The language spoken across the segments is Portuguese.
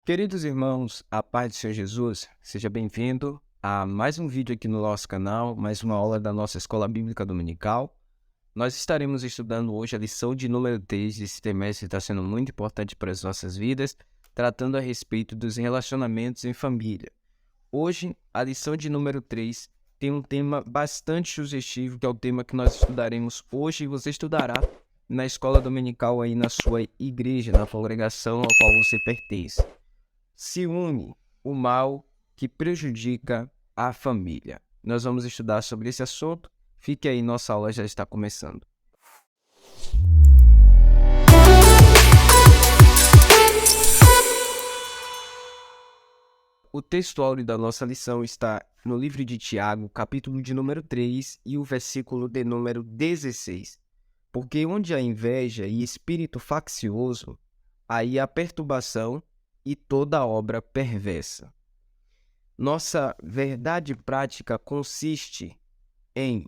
Queridos irmãos, a paz do Senhor Jesus, seja bem-vindo a mais um vídeo aqui no nosso canal, mais uma aula da nossa Escola Bíblica Dominical. Nós estaremos estudando hoje a lição de número 3 desse trimestre, está sendo muito importante para as nossas vidas, tratando a respeito dos relacionamentos em família. Hoje, a lição de número 3 tem um tema bastante sugestivo, que é o tema que nós estudaremos hoje e você estudará na Escola Dominical aí na sua igreja, na congregação ao qual você pertence. Ciúme, o mal que prejudica a família. Nós vamos estudar sobre esse assunto. Fique aí, nossa aula já está começando. O texto áureo da nossa lição está no livro de Tiago, capítulo de número 3 e o versículo de número 16. Porque onde há inveja e espírito faccioso, aí há perturbação e toda obra perversa. Nossa verdade prática consiste em: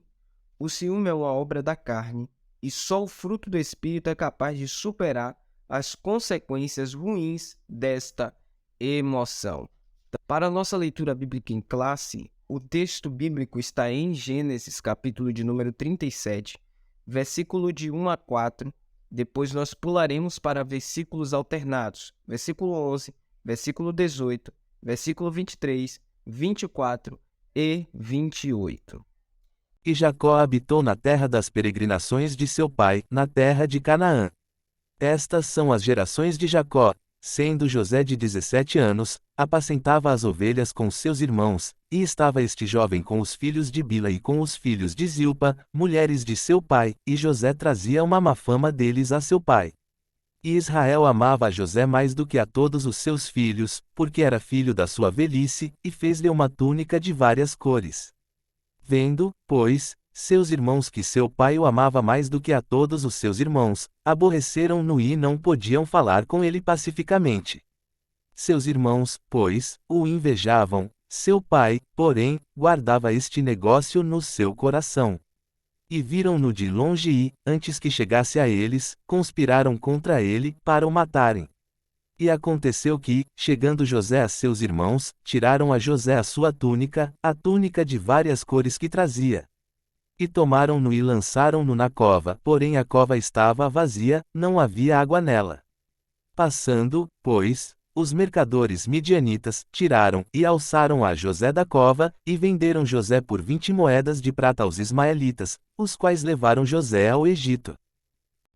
o ciúme é uma obra da carne e só o fruto do Espírito é capaz de superar as consequências ruins desta emoção. Para a nossa leitura bíblica em classe, o texto bíblico está em Gênesis, capítulo de número 37, versículo de 1 a 4. Depois nós pularemos para versículos alternados, versículo 11, versículo 18, versículo 23, 24 e 28. E Jacó habitou na terra das peregrinações de seu pai, na terra de Canaã. Estas são as gerações de Jacó. Sendo José de 17 anos, apacentava as ovelhas com seus irmãos, e estava este jovem com os filhos de Bila e com os filhos de Zilpa, mulheres de seu pai, e José trazia uma má fama deles a seu pai. E Israel amava a José mais do que a todos os seus filhos, porque era filho da sua velhice, e fez-lhe uma túnica de várias cores. Vendo, pois, seus irmãos que seu pai o amava mais do que a todos os seus irmãos, aborreceram-no e não podiam falar com ele pacificamente. Seus irmãos, pois, o invejavam, seu pai, porém, guardava este negócio no seu coração. E viram-no de longe e, antes que chegasse a eles, conspiraram contra ele, para o matarem. E aconteceu que, chegando José a seus irmãos, tiraram a José a sua túnica, a túnica de várias cores que trazia. E tomaram-no e lançaram-no na cova, porém a cova estava vazia, não havia água nela. Passando, pois, os mercadores midianitas, tiraram e alçaram a José da cova, e venderam José por 20 moedas de prata aos ismaelitas, os quais levaram José ao Egito.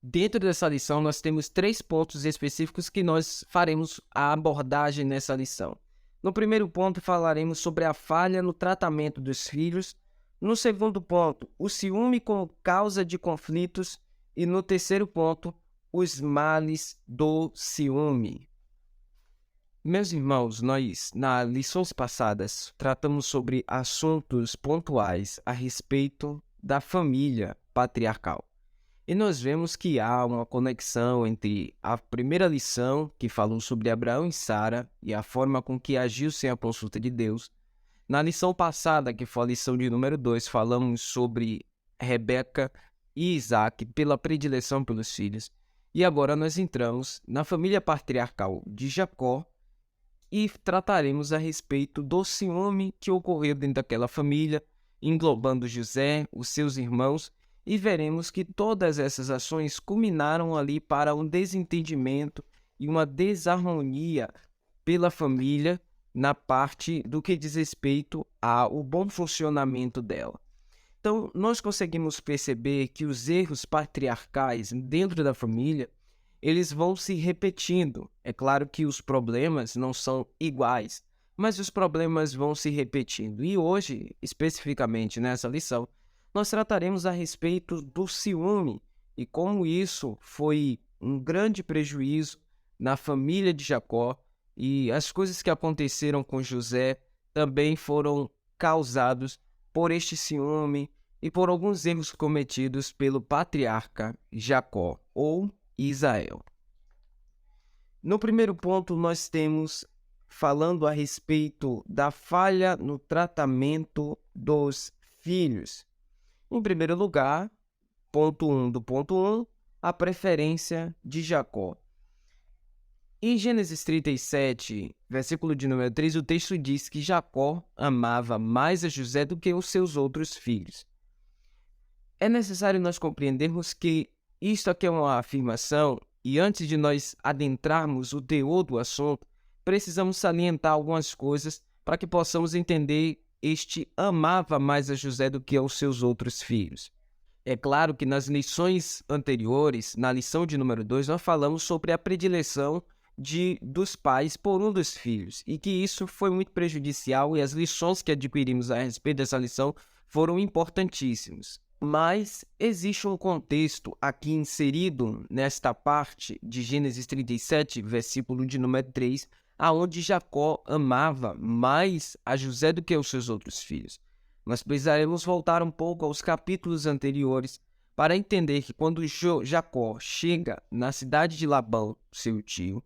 Dentro dessa lição, nós temos 3 pontos específicos que nós faremos a abordagem nessa lição. No primeiro ponto, falaremos sobre a falha no tratamento dos filhos. No segundo ponto, o ciúme como causa de conflitos. E no terceiro ponto, os males do ciúme. Meus irmãos, nós, nas lições passadas, tratamos sobre assuntos pontuais a respeito da família patriarcal. E nós vemos que há uma conexão entre a primeira lição, que falou sobre Abraão e Sara, e a forma com que agiu sem a consulta de Deus. Na lição passada, que foi a lição de número 2, falamos sobre Rebeca e Isaac pela predileção pelos filhos. E agora nós entramos na família patriarcal de Jacó e trataremos a respeito do ciúme que ocorreu dentro daquela família, englobando José, os seus irmãos, e veremos que todas essas ações culminaram ali para um desentendimento e uma desarmonia pela família na parte do que diz respeito ao bom funcionamento dela. Então, nós conseguimos perceber que os erros patriarcais dentro da família, eles vão se repetindo. É claro que os problemas não são iguais, mas os problemas vão se repetindo. E hoje, especificamente nessa lição, nós trataremos a respeito do ciúme e como isso foi um grande prejuízo na família de Jacó, e as coisas que aconteceram com José também foram causados por este ciúme e por alguns erros cometidos pelo patriarca Jacó ou Israel. No primeiro ponto, nós temos falando a respeito da falha no tratamento dos filhos. Em primeiro lugar, ponto 1 do ponto 1, a preferência de Jacó. Em Gênesis 37, versículo de número 3, o texto diz que Jacó amava mais a José do que os seus outros filhos. É necessário nós compreendermos que isto aqui é uma afirmação, e antes de nós adentrarmos o teor do assunto, precisamos salientar algumas coisas para que possamos entender este amava mais a José do que aos seus outros filhos. É claro que nas lições anteriores, na lição de número 2, nós falamos sobre a predileção dos pais por um dos filhos, e que isso foi muito prejudicial, e as lições que adquirimos a respeito dessa lição foram importantíssimas. Mas existe um contexto aqui inserido nesta parte de Gênesis 37, versículo de número 3, aonde Jacó amava mais a José do que os seus outros filhos. Nós precisaremos voltar um pouco aos capítulos anteriores para entender que quando Jacó chega na cidade de Labão, seu tio,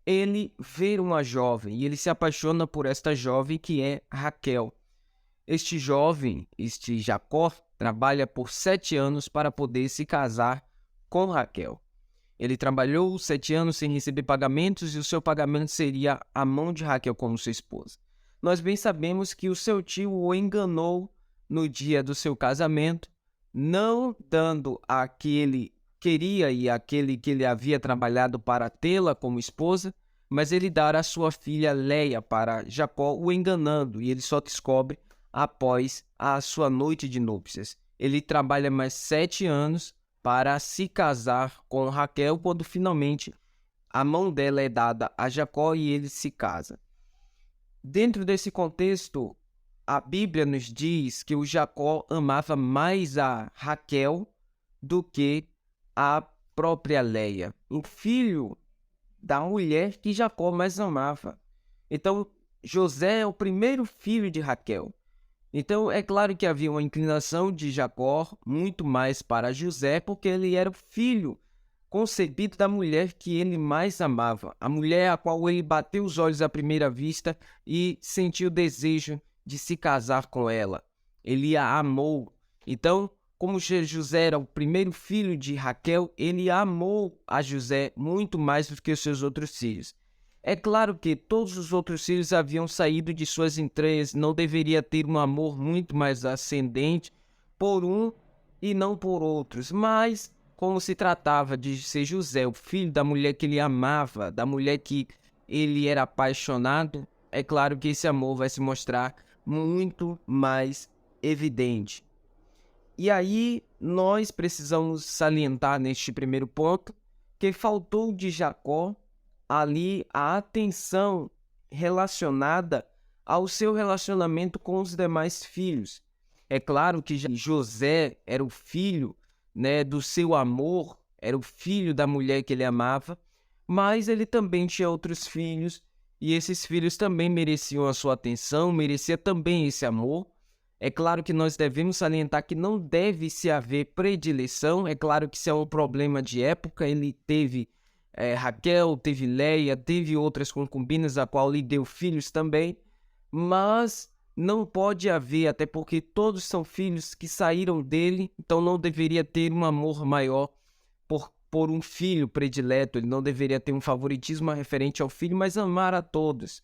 ele vê uma jovem e ele se apaixona por esta jovem que é Raquel. Este jovem, este Jacó, trabalha por 7 anos para poder se casar com Raquel. Ele trabalhou 7 anos sem receber pagamentos e o seu pagamento seria a mão de Raquel como sua esposa. Nós bem sabemos que o seu tio o enganou no dia do seu casamento, não dando a que ele queria e aquele que ele havia trabalhado para tê-la como esposa, mas ele dará a sua filha Leia para Jacó, o enganando, e ele só descobre após a sua noite de núpcias. Ele trabalha mais 7 anos para se casar com Raquel, quando finalmente a mão dela é dada a Jacó e ele se casa. Dentro desse contexto, a Bíblia nos diz que o Jacó amava mais a Raquel do que a própria Leia, o filho da mulher que Jacó mais amava. Então, José é o primeiro filho de Raquel. Então, é claro que havia uma inclinação de Jacó muito mais para José, porque ele era o filho concebido da mulher que ele mais amava, a mulher a qual ele bateu os olhos à primeira vista e sentiu o desejo de se casar com ela. Ele a amou. Então, como José era o primeiro filho de Raquel, ele amou a José muito mais do que os seus outros filhos. É claro que todos os outros filhos haviam saído de suas entranhas, não deveria ter um amor muito mais ascendente por um e não por outros, mas como se tratava de ser José, o filho da mulher que ele amava, da mulher que ele era apaixonado, é claro que esse amor vai se mostrar muito mais evidente. E aí nós precisamos salientar neste primeiro ponto que faltou de Jacó ali a atenção relacionada ao seu relacionamento com os demais filhos. É claro que José era o filho, do seu amor, era o filho da mulher que ele amava, mas ele também tinha outros filhos, e esses filhos também mereciam a sua atenção, merecia também esse amor. É claro que nós devemos salientar que não deve se haver predileção, é claro que isso é um problema de época, ele teve Raquel, teve Leia, teve outras concubinas, a qual lhe deu filhos também, mas não pode haver, até porque todos são filhos que saíram dele, então não deveria ter um amor maior por um filho predileto, ele não deveria ter um favoritismo referente ao filho, mas amar a todos,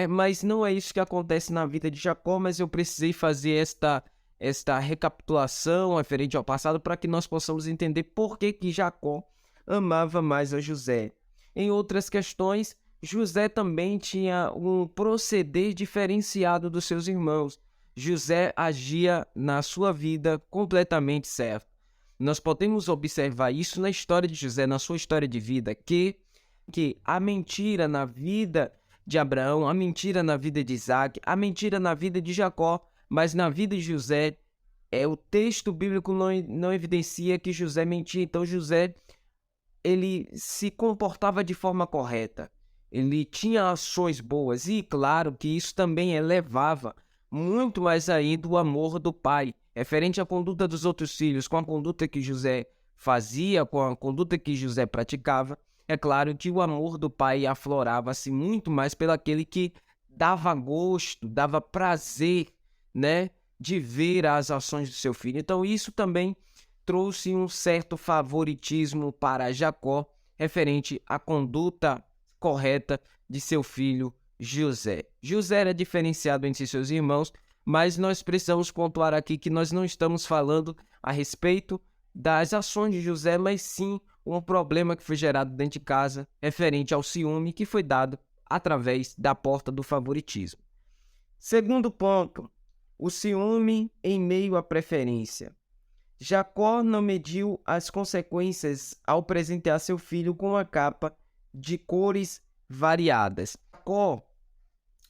Mas não é isso que acontece na vida de Jacó, mas eu precisei fazer esta recapitulação referente ao passado para que nós possamos entender por que Jacó amava mais a José. Em outras questões, José também tinha um proceder diferenciado dos seus irmãos. José agia na sua vida completamente certo. Nós podemos observar isso na história de José, na sua história de vida, que a mentira na vida de Abraão, a mentira na vida de Isaac, a mentira na vida de Jacó, mas na vida de José, o texto bíblico não evidencia que José mentia. Então José, ele se comportava de forma correta, ele tinha ações boas, e claro que isso também elevava muito mais ainda o amor do pai, referente à conduta dos outros filhos, com a conduta que José fazia, com a conduta que José praticava. É claro que o amor do pai aflorava-se muito mais pelaquele que dava gosto, dava prazer, de ver as ações do seu filho. Então isso também trouxe um certo favoritismo para Jacó, referente à conduta correta de seu filho José. José era diferenciado entre seus irmãos, mas nós precisamos pontuar aqui que nós não estamos falando a respeito das ações de José, mas sim um problema que foi gerado dentro de casa, referente ao ciúme que foi dado através da porta do favoritismo. Segundo ponto, o ciúme em meio à preferência. Jacó não mediu as consequências ao presentear seu filho com uma capa de cores variadas.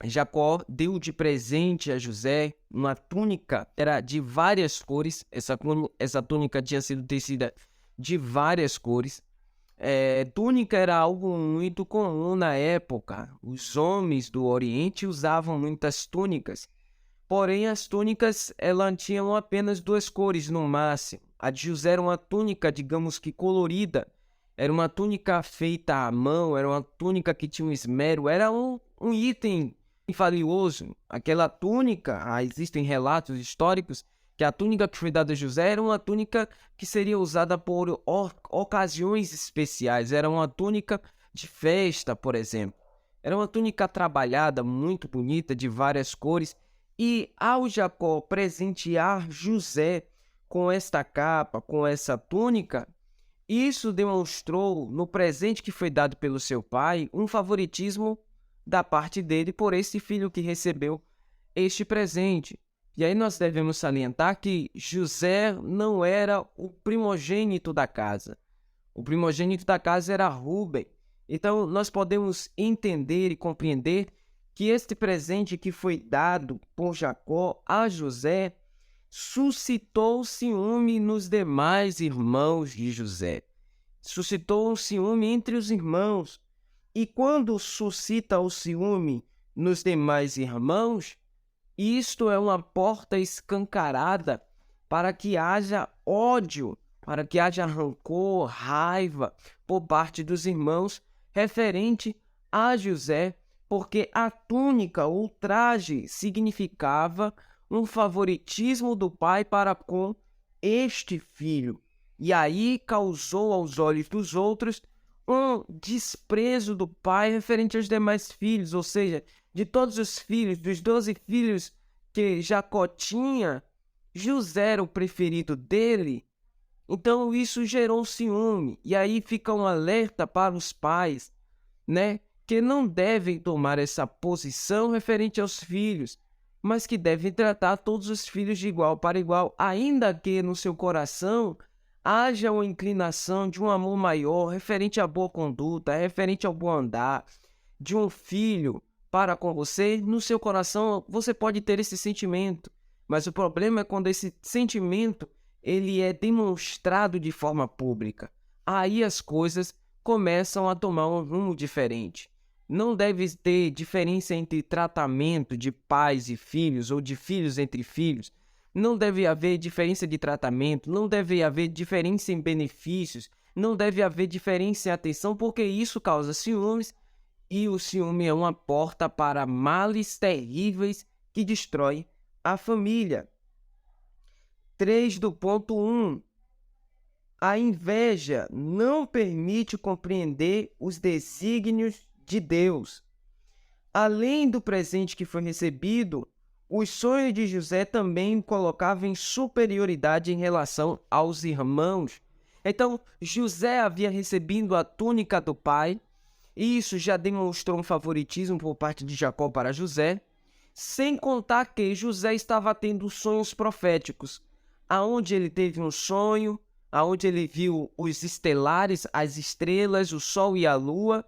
Jacó deu de presente a José uma túnica, era de várias cores. Essa túnica tinha sido tecida de várias cores. Túnica era algo muito comum na época. Os homens do Oriente usavam muitas túnicas. Porém, as túnicas tinham apenas 2 cores no máximo. A de José era uma túnica, digamos que colorida. Era uma túnica feita à mão, era uma túnica que tinha um esmero, era um item valioso. Aquela túnica, existem relatos históricos que a túnica que foi dada a José era uma túnica que seria usada por ocasiões especiais. Era uma túnica de festa, por exemplo. Era uma túnica trabalhada, muito bonita, de várias cores. E ao Jacó presentear José com esta capa, com essa túnica, isso demonstrou no presente que foi dado pelo seu pai um favoritismo da parte dele por esse filho que recebeu este presente. E aí nós devemos salientar que José não era o primogênito da casa. O primogênito da casa era Rúben. Então nós podemos entender e compreender que este presente que foi dado por Jacó a José suscitou ciúme nos demais irmãos de José. Suscitou um ciúme entre os irmãos. E quando suscita o ciúme nos demais irmãos, isto é uma porta escancarada para que haja ódio, para que haja rancor, raiva por parte dos irmãos referente a José, porque a túnica ou o traje significava um favoritismo do pai para com este filho. E aí causou aos olhos dos outros um desprezo do pai referente aos demais filhos, ou seja, de todos os filhos, dos 12 filhos que Jacó tinha, José era o preferido dele. Então isso gerou ciúme. E aí fica um alerta para os pais, né? Que não devem tomar essa posição referente aos filhos, mas que devem tratar todos os filhos de igual para igual, ainda que no seu coração haja uma inclinação de um amor maior referente à boa conduta, referente ao bom andar de um filho para com você. No seu coração você pode ter esse sentimento, mas o problema é quando esse sentimento ele é demonstrado de forma pública. Aí as coisas começam a tomar um rumo diferente. Não deve ter diferença entre tratamento de pais e filhos ou de filhos entre filhos. Não deve haver diferença de tratamento, não deve haver diferença em benefícios, não deve haver diferença em atenção, porque isso causa ciúmes, e o ciúme é uma porta para males terríveis que destrói a família. 3 do ponto 1. A inveja não permite compreender os desígnios de Deus. Além do presente que foi recebido, os sonhos de José também colocavam em superioridade em relação aos irmãos. Então, José havia recebido a túnica do pai, e isso já demonstrou um favoritismo por parte de Jacó para José, sem contar que José estava tendo sonhos proféticos, aonde ele teve um sonho, aonde ele viu os estelares, as estrelas, o sol e a lua,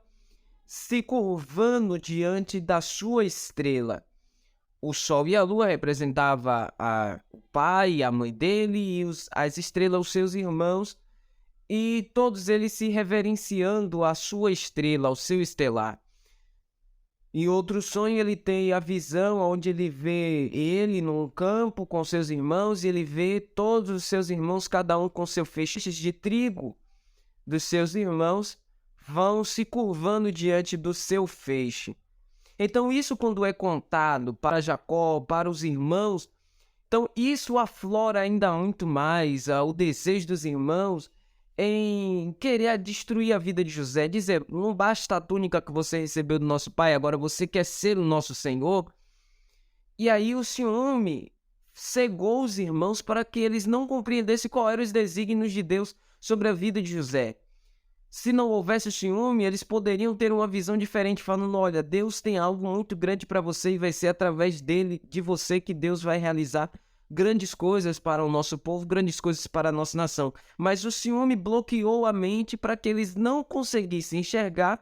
se curvando diante da sua estrela. O sol e a lua representavam o pai e a mãe dele, e as estrelas os seus irmãos, e todos eles se reverenciando à sua estrela, ao seu estelar. Em outro sonho ele tem a visão onde ele vê ele num campo com seus irmãos, e ele vê todos os seus irmãos, cada um com seu feixes de trigo dos seus irmãos, vão se curvando diante do seu feixe. Então isso, quando é contado para Jacó, para os irmãos, então isso aflora ainda muito mais o desejo dos irmãos em querer destruir a vida de José, dizer, não basta a túnica que você recebeu do nosso pai, agora você quer ser o nosso Senhor. E aí o ciúme cegou os irmãos para que eles não compreendessem qual eram os desígnios de Deus sobre a vida de José. Se não houvesse o ciúme, eles poderiam ter uma visão diferente, falando, olha, Deus tem algo muito grande para você e vai ser através dele, de você, que Deus vai realizar grandes coisas para o nosso povo, grandes coisas para a nossa nação. Mas o ciúme bloqueou a mente para que eles não conseguissem enxergar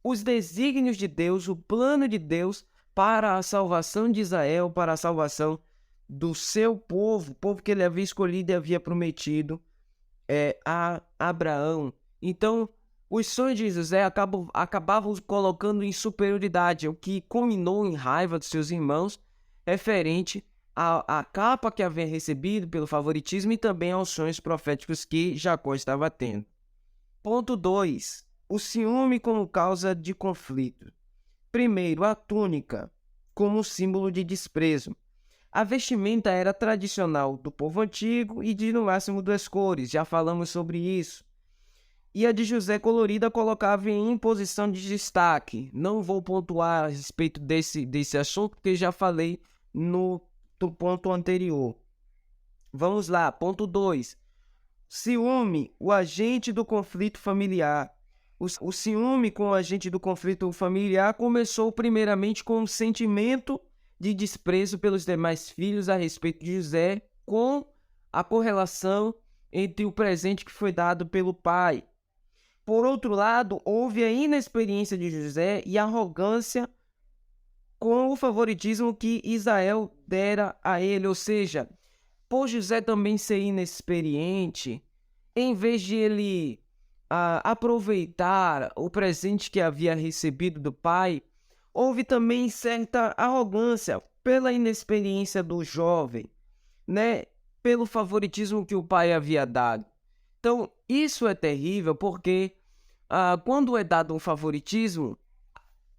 os desígnios de Deus, o plano de Deus para a salvação de Israel, para a salvação do seu povo, o povo que ele havia escolhido e havia prometido a Abraão. Então, os sonhos de José acabavam colocando em superioridade, o que culminou em raiva dos seus irmãos, referente à capa que havia recebido pelo favoritismo e também aos sonhos proféticos que Jacó estava tendo. Ponto 2. O ciúme como causa de conflito. Primeiro, a túnica como símbolo de desprezo. A vestimenta era tradicional do povo antigo e de no máximo 2 cores, já falamos sobre isso. E a de José colorida colocava em posição de destaque. Não vou pontuar a respeito desse assunto, porque já falei no ponto anterior. Vamos lá, ponto 2. Ciúme, o agente do conflito familiar. O ciúme com o agente do conflito familiar começou primeiramente com um sentimento de desprezo pelos demais filhos a respeito de José, com a correlação entre o presente que foi dado pelo pai. Por outro lado, houve a inexperiência de José e a arrogância com o favoritismo que Israel dera a ele, ou seja, por José também ser inexperiente, em vez de ele aproveitar o presente que havia recebido do pai, houve também certa arrogância pela inexperiência do jovem, né? Pelo favoritismo que o pai havia dado. Então, isso é terrível porque quando é dado um favoritismo,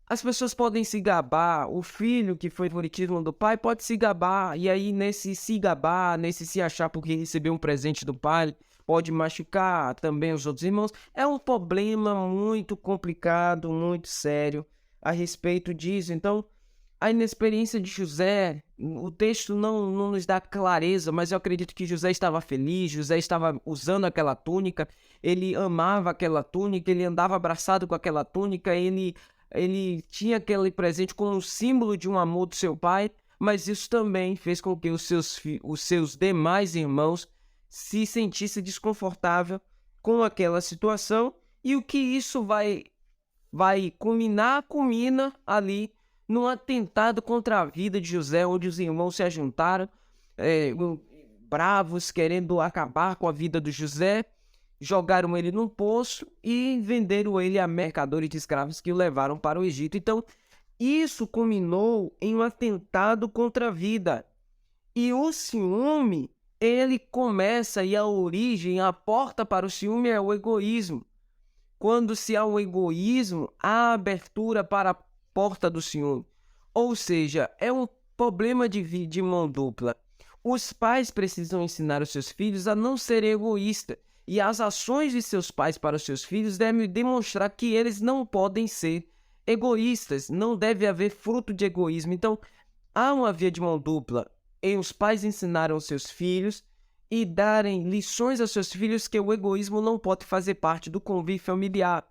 as pessoas podem se gabar, o filho que foi favoritismo do pai pode se gabar, e aí nesse se gabar, nesse se achar porque recebeu um presente do pai, pode machucar também os outros irmãos. É um problema muito complicado, muito sério a respeito disso. Então, a inexperiência de José, o texto não nos dá clareza, mas eu acredito que José estava feliz, José estava usando aquela túnica, ele amava aquela túnica, ele andava abraçado com aquela túnica, ele tinha aquele presente como um símbolo de um amor do seu pai, mas isso também fez com que os seus demais irmãos se sentissem desconfortável com aquela situação, e o que isso vai culmina ali num atentado contra a vida de José, onde os irmãos se ajuntaram, bravos, querendo acabar com a vida do José, jogaram ele num poço e venderam ele a mercadores de escravos que o levaram para o Egito. Então, isso culminou em um atentado contra a vida. E o ciúme, ele começa, e a origem, a porta para o ciúme é o egoísmo. Quando se há o egoísmo, há abertura para a porta do ciúme. Ou seja, é um problema de mão dupla. Os pais precisam ensinar os seus filhos a não serem egoístas. E as ações de seus pais para os seus filhos devem demonstrar que eles não podem ser egoístas. Não deve haver fruto de egoísmo. Então, há uma via de mão dupla em os pais ensinarem aos seus filhos e darem lições aos seus filhos que o egoísmo não pode fazer parte do convívio familiar.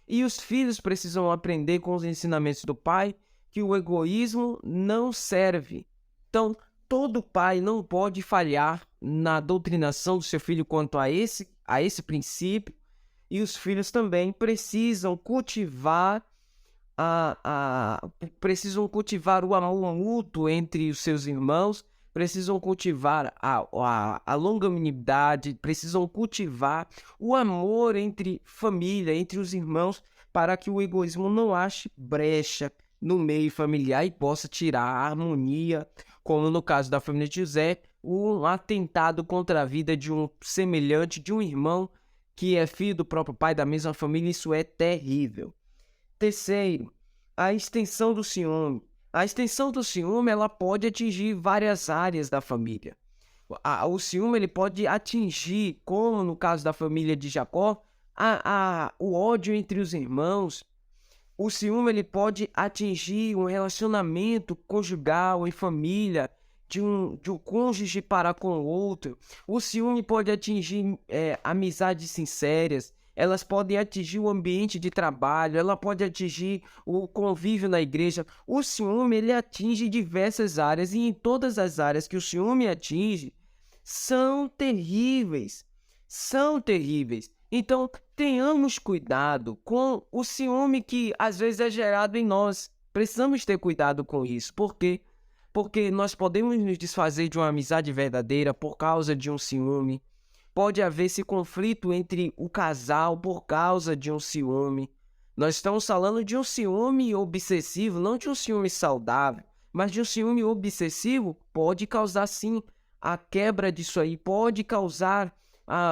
E os filhos precisam aprender com os ensinamentos do pai que o egoísmo não serve. Então, todo pai não pode falhar na doutrinação do seu filho quanto a esse princípio, e os filhos também precisam cultivar o amor mútuo entre os seus irmãos, precisam cultivar a longanimidade, precisam cultivar o amor entre família, entre os irmãos, para que o egoísmo não ache brecha no meio familiar e possa tirar a harmonia, como no caso da família de José, um atentado contra a vida de um semelhante, de um irmão que é filho do próprio pai da mesma família. Isso é terrível. Terceiro, a extensão do ciúme. A extensão do ciúme, ela pode atingir várias áreas da família. O ciúme ele pode atingir, como no caso da família de Jacó, o ódio entre os irmãos. O ciúme ele pode atingir um relacionamento conjugal em família, de um cônjuge para com o outro. O ciúme pode atingir amizades sinceras. Elas podem atingir o ambiente de trabalho, ela pode atingir o convívio na igreja. O ciúme ele atinge diversas áreas e em todas as áreas que o ciúme atinge são terríveis. São terríveis. Então, tenhamos cuidado com o ciúme que às vezes é gerado em nós. Precisamos ter cuidado com isso. Por quê? Porque nós podemos nos desfazer de uma amizade verdadeira por causa de um ciúme. Pode haver esse conflito entre o casal por causa de um ciúme. Nós estamos falando de um ciúme obsessivo, não de um ciúme saudável, mas de um ciúme obsessivo pode causar sim a quebra disso aí, pode causar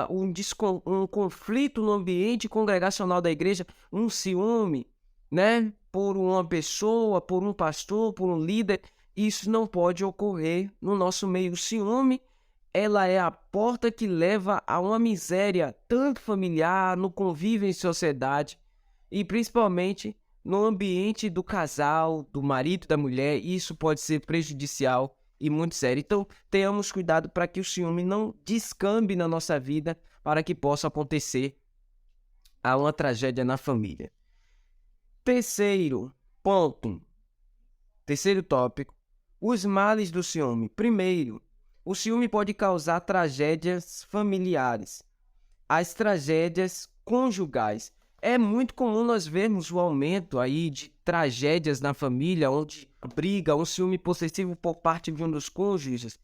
um conflito no ambiente congregacional da igreja, um ciúme, né? Por uma pessoa, por um pastor, por um líder. Isso não pode ocorrer no nosso meio. O ciúme, ela é a porta que leva a uma miséria, tanto familiar, no convívio em sociedade, e principalmente no ambiente do casal, do marido, da mulher. Isso pode ser prejudicial e muito sério. Então, tenhamos cuidado para que o ciúme não descambe na nossa vida, para que possa acontecer uma tragédia na família. Terceiro ponto, terceiro tópico, os males do ciúme. Primeiro, o ciúme pode causar tragédias familiares, as tragédias conjugais. É muito comum nós vermos o aumento aí de tragédias na família, onde briga, um ciúme possessivo por parte de um dos cônjuges.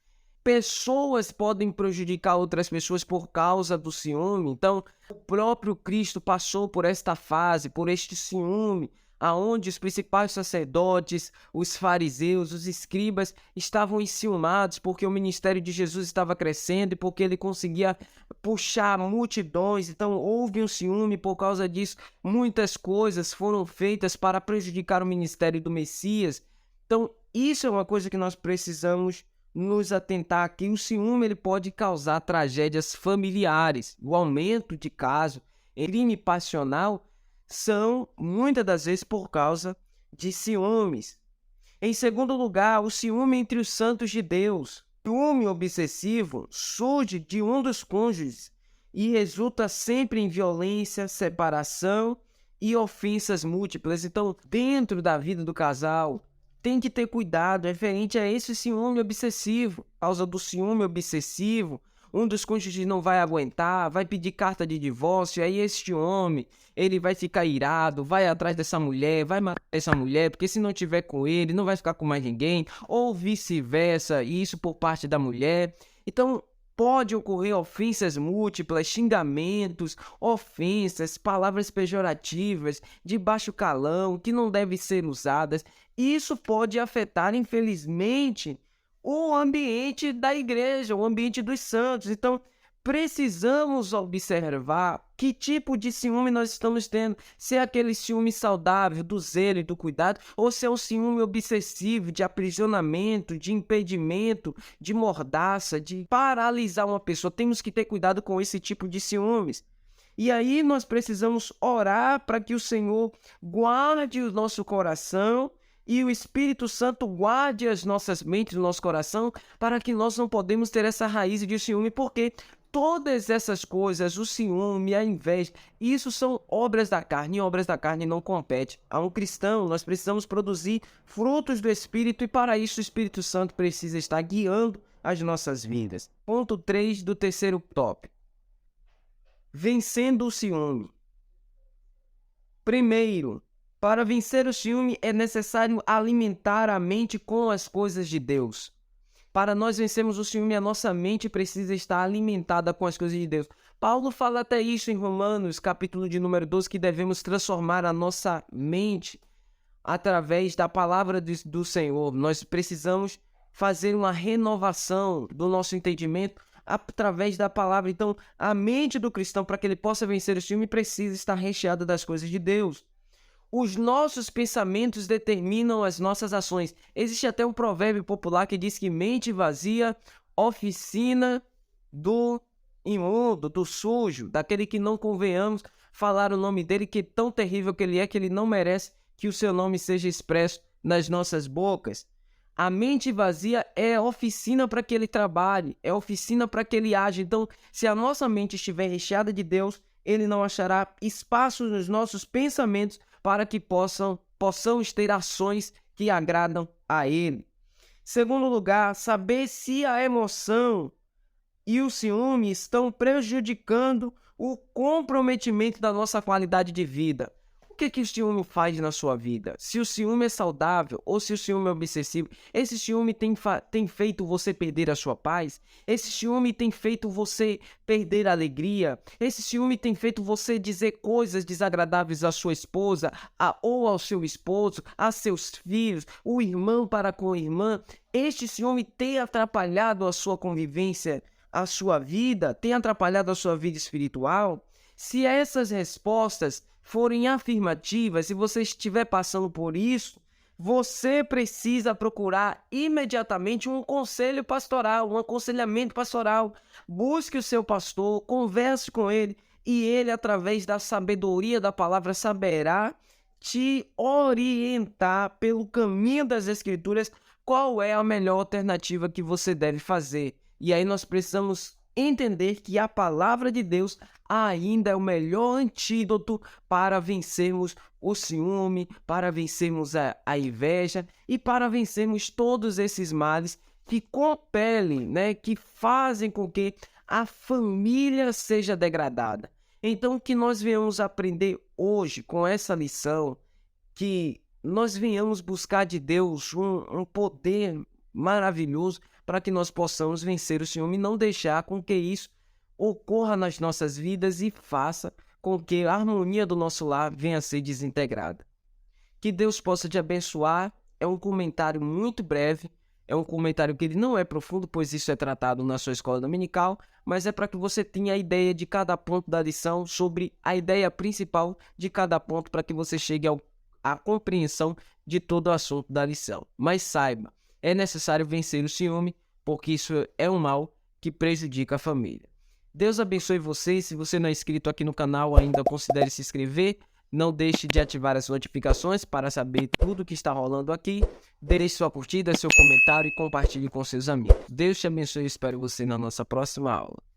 Pessoas podem prejudicar outras pessoas por causa do ciúme. Então, o próprio Cristo passou por esta fase, por este ciúme, aonde os principais sacerdotes, os fariseus, os escribas estavam enciumados porque o ministério de Jesus estava crescendo e porque ele conseguia puxar multidões. Então houve um ciúme por causa disso. Muitas coisas foram feitas para prejudicar o ministério do Messias. Então isso é uma coisa que nós precisamos nos atentar aqui. O ciúme ele pode causar tragédias familiares. O aumento de casos, crime passional, são muitas das vezes por causa de ciúmes. Em segundo lugar, o ciúme entre os santos de Deus. O ciúme obsessivo surge de um dos cônjuges e resulta sempre em violência, separação e ofensas múltiplas. Então, dentro da vida do casal, tem que ter cuidado referente a esse ciúme obsessivo. Por causa do ciúme obsessivo, um dos cônjuges não vai aguentar, vai pedir carta de divórcio, aí este homem, ele vai ficar irado, vai atrás dessa mulher, vai matar essa mulher, porque se não tiver com ele, não vai ficar com mais ninguém, ou vice-versa, isso por parte da mulher. Então, pode ocorrer ofensas múltiplas, xingamentos, ofensas, palavras pejorativas, de baixo calão, que não devem ser usadas. Isso pode afetar, infelizmente, o ambiente da igreja, o ambiente dos santos. Então, precisamos observar que tipo de ciúme nós estamos tendo. Se é aquele ciúme saudável, do zelo e do cuidado, ou se é um ciúme obsessivo, de aprisionamento, de impedimento, de mordaça, de paralisar uma pessoa. Temos que ter cuidado com esse tipo de ciúmes. E aí nós precisamos orar para que o Senhor guarde o nosso coração e o Espírito Santo guarde as nossas mentes, o nosso coração, para que nós não podemos ter essa raiz de ciúme, porque todas essas coisas, o ciúme, a inveja, isso são obras da carne, e obras da carne não competem. A um cristão, nós precisamos produzir frutos do Espírito, e para isso o Espírito Santo precisa estar guiando as nossas vidas. Ponto 3 do terceiro tópico. Vencendo o ciúme. Primeiro, para vencer o ciúme é necessário alimentar a mente com as coisas de Deus. Para nós vencermos o ciúme, a nossa mente precisa estar alimentada com as coisas de Deus. Paulo fala até isso em Romanos, capítulo de número 12, que devemos transformar a nossa mente através da palavra do Senhor. Nós precisamos fazer uma renovação do nosso entendimento através da palavra. Então, a mente do cristão, para que ele possa vencer o ciúme, precisa estar recheada das coisas de Deus. Os nossos pensamentos determinam as nossas ações. Existe até um provérbio popular que diz que mente vazia oficina do imundo, do sujo, daquele que não convenhamos falar o nome dele, que é tão terrível que ele não merece que o seu nome seja expresso nas nossas bocas. A mente vazia é oficina para que ele trabalhe, é oficina para que ele age. Então, se a nossa mente estiver recheada de Deus, ele não achará espaço nos nossos pensamentos para que possamos ter ações que agradam a ele. Segundo lugar, saber se a emoção e o ciúme estão prejudicando o comprometimento da nossa qualidade de vida. O que o ciúme faz na sua vida? Se o ciúme é saudável ou se o ciúme é obsessivo, esse ciúme tem feito você perder a sua paz? Esse ciúme tem feito você perder a alegria? Esse ciúme tem feito você dizer coisas desagradáveis à sua esposa, ou ao seu esposo, a seus filhos, o irmão para com a irmã? Este ciúme tem atrapalhado a sua convivência, a sua vida, tem atrapalhado a sua vida espiritual? Se essas respostas forem afirmativas, se você estiver passando por isso, você precisa procurar imediatamente um conselho pastoral, um aconselhamento pastoral. Busque o seu pastor, converse com ele e ele, através da sabedoria da palavra, saberá te orientar pelo caminho das Escrituras qual é a melhor alternativa que você deve fazer. E aí nós precisamos entender que a palavra de Deus ainda é o melhor antídoto para vencermos o ciúme, para vencermos a inveja e para vencermos todos esses males que compelem, que fazem com que a família seja degradada. Então, que nós venhamos aprender hoje com essa lição, que nós venhamos buscar de Deus um poder maravilhoso para que nós possamos vencer o ciúme e não deixar com que isso ocorra nas nossas vidas e faça com que a harmonia do nosso lar venha a ser desintegrada. Que Deus possa te abençoar. É um comentário muito breve, é um comentário que ele não é profundo, pois isso é tratado na sua escola dominical, mas é para que você tenha a ideia de cada ponto da lição, sobre a ideia principal de cada ponto, para que você chegue à compreensão de todo o assunto da lição. Mas saiba, é necessário vencer o ciúme, porque isso é um mal que prejudica a família. Deus abençoe você. Se você não é inscrito aqui no canal ainda, considere se inscrever. Não deixe de ativar as notificações para saber tudo que está rolando aqui. Deixe sua curtida, seu comentário e compartilhe com seus amigos. Deus te abençoe e espero você na nossa próxima aula.